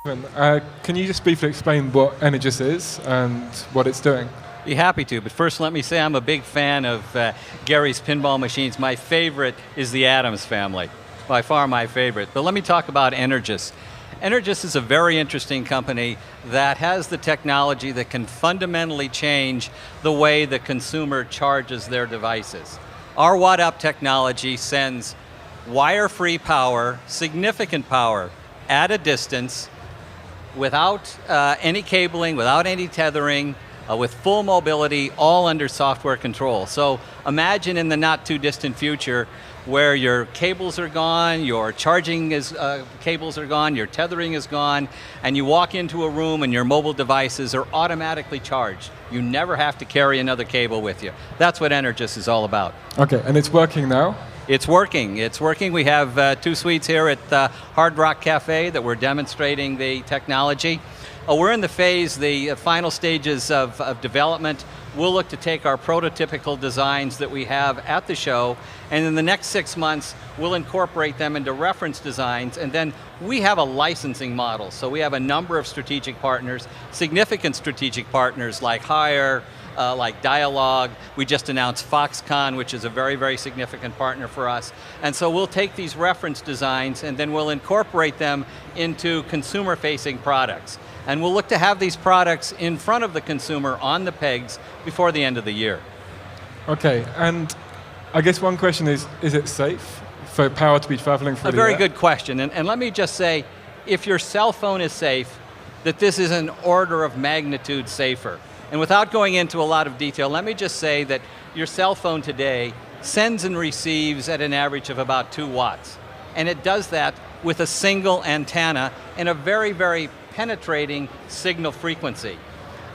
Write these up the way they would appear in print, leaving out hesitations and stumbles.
Can you just briefly explain what Energous is and what it's doing? Be happy to, but first let me say I'm a big fan of Gary's pinball machines. My favorite is the Adams family, by far my favorite. But let me talk about Energous. Energous is a very interesting company that has the technology that can fundamentally change the way the consumer charges their devices. Our watt-up technology sends wire-free power, significant power, at a distance, without any cabling, without any tethering, with full mobility, all under software control. So imagine in the not too distant future where your cables are gone, your charging cables are gone, your tethering is gone, and you walk into a room and your mobile devices are automatically charged. You never have to carry another cable with you. That's what Energous is all about. Okay, and it's working now? It's working. It's working. We have 2 suites here at Hard Rock Cafe that we're demonstrating the technology. We're in the final stages of development. We'll look to take our prototypical designs that we have at the show, and in the next 6 months, we'll incorporate them into reference designs, and then we have a licensing model. So we have a number of strategic partners, significant strategic partners like Haier, like Dialog. We just announced Foxconn, which is a very, very significant partner for us. And so we'll take these reference designs and then we'll incorporate them into consumer-facing products. And we'll look to have these products in front of the consumer on the pegs before the end of the year. Okay, and I guess one question is it safe for power to be traveling through the air? A very good question, and let me just say, if your cell phone is safe, that this is an order of magnitude safer. And without going into a lot of detail, let me just say that your cell phone today sends and receives at an average of about 2 watts. And it does that with a single antenna and a very, very penetrating signal frequency.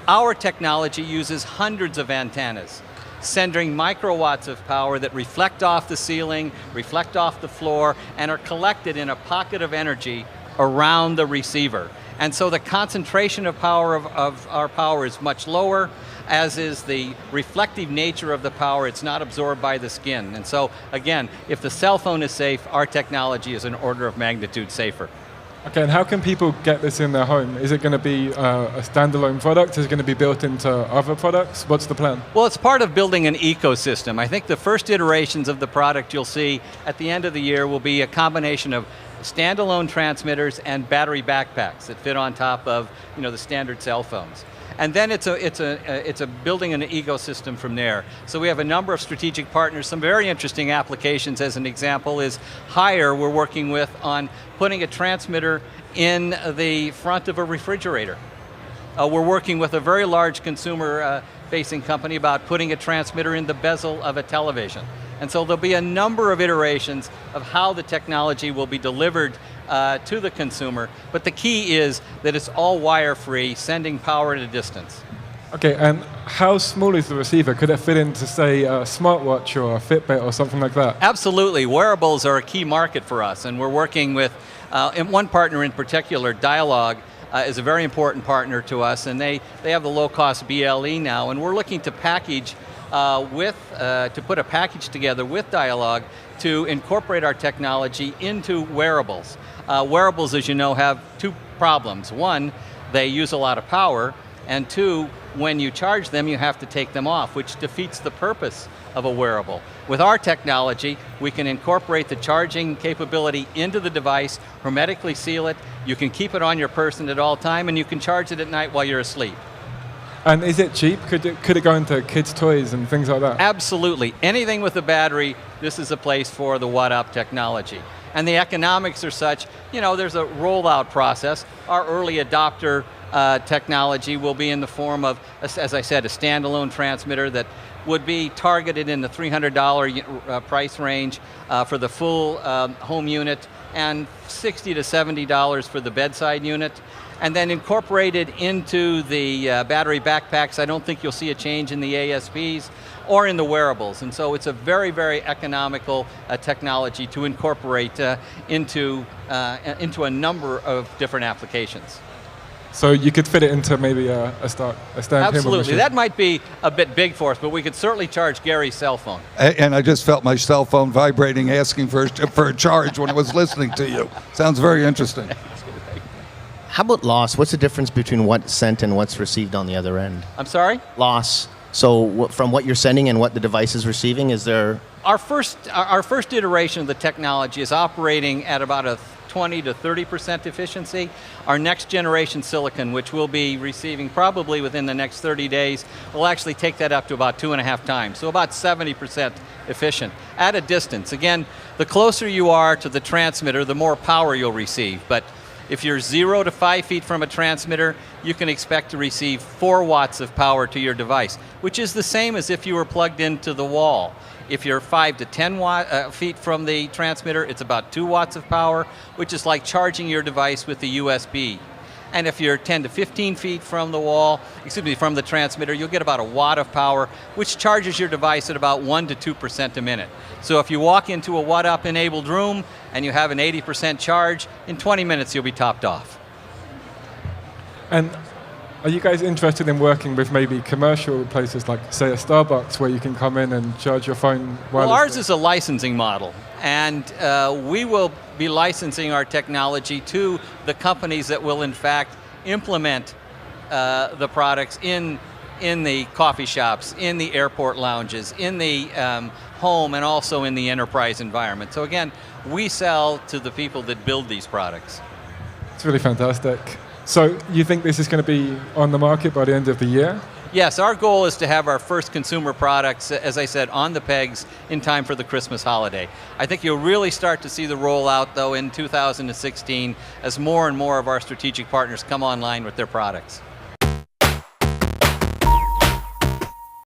Our technology uses hundreds of antennas, sending microwatts of power that reflect off the ceiling, reflect off the floor, and are collected in a pocket of energy around the receiver. And so the concentration of power of our power is much lower, as is the reflective nature of the power. It's not absorbed by the skin. And so, again, if the cell phone is safe, our technology is an order of magnitude safer. Okay, and how can people get this in their home? Is it going to be a standalone product? Is it going to be built into other products? What's the plan? Well, it's part of building an ecosystem. I think the first iterations of the product you'll see at the end of the year will be a combination of standalone transmitters and battery backpacks that fit on top of the standard cell phones. And then it's a building an ecosystem from there. So we have a number of strategic partners. Some very interesting applications, as an example, is Haier we're working with on putting a transmitter in the front of a refrigerator. We're working with a very large consumer-facing company about putting a transmitter in the bezel of a television. And so there'll be a number of iterations of how the technology will be delivered to the consumer, but the key is that it's all wire-free, sending power at a distance. Okay, and how small is the receiver? Could it fit into, say, a smartwatch or a Fitbit or something like that? Absolutely. Wearables are a key market for us, and we're working with one partner in particular, Dialog, is a very important partner to us, and they have the low-cost BLE now, and we're looking to package to put a package together with Dialog to incorporate our technology into wearables. Wearables, as you know, have 2 problems. One, they use a lot of power, and 2, when you charge them, you have to take them off, which defeats the purpose of a wearable. With our technology, we can incorporate the charging capability into the device, hermetically seal it, you can keep it on your person at all time, and you can charge it at night while you're asleep. And is it cheap? Could it go into kids' toys and things like that? Absolutely. Anything with a battery, this is a place for the watt-up technology. And the economics are such, there's a rollout process. Our early adopter technology will be in the form of, as I said, a standalone transmitter that would be targeted in the $300 price range for the full home unit, and $60 to $70 for the bedside unit. And then incorporated into the battery backpacks, I don't think you'll see a change in the ASPs or in the wearables. And so it's a very, very economical technology to incorporate into a number of different applications. So you could fit it into maybe a stand Absolutely. machine. That might be a bit big for us, but we could certainly charge Gary's cell phone. And I just felt my cell phone vibrating, asking for a charge when I was listening to you. Sounds very interesting. How about loss? What's the difference between what's sent and what's received on the other end? I'm sorry? Loss. So from what you're sending and what the device is receiving, is there... Our first iteration of the technology is operating at about a 20 to 30% efficiency. Our next generation silicon, which we'll be receiving probably within the next 30 days, will actually take that up to about 2.5 times, so about 70% efficient at a distance. Again, the closer you are to the transmitter, the more power you'll receive. But if you're 0 to 5 feet from a transmitter, you can expect to receive 4 watts of power to your device, which is the same as if you were plugged into the wall. If you're 5 to 10 feet from the transmitter, it's about 2 watts of power, which is like charging your device with the USB. And if you're 10 to 15 feet from the wall, from the transmitter, you'll get about 1 watt of power, which charges your device at about 1 to 2% a minute. So if you walk into a watt-up enabled room and you have an 80% charge, in 20 minutes you'll be topped off. And are you guys interested in working with maybe commercial places like, say, a Starbucks, where you can come in and charge your phone wirelessly? Well, ours is a licensing model, and we will be licensing our technology to the companies that will, in fact, implement the products in the coffee shops, in the airport lounges, in the home, and also in the enterprise environment. So again, we sell to the people that build these products. It's really fantastic. So you think this is going to be on the market by the end of the year? Yes, our goal is to have our first consumer products, as I said, on the pegs in time for the Christmas holiday. I think you'll really start to see the rollout, though, in 2016 as more and more of our strategic partners come online with their products.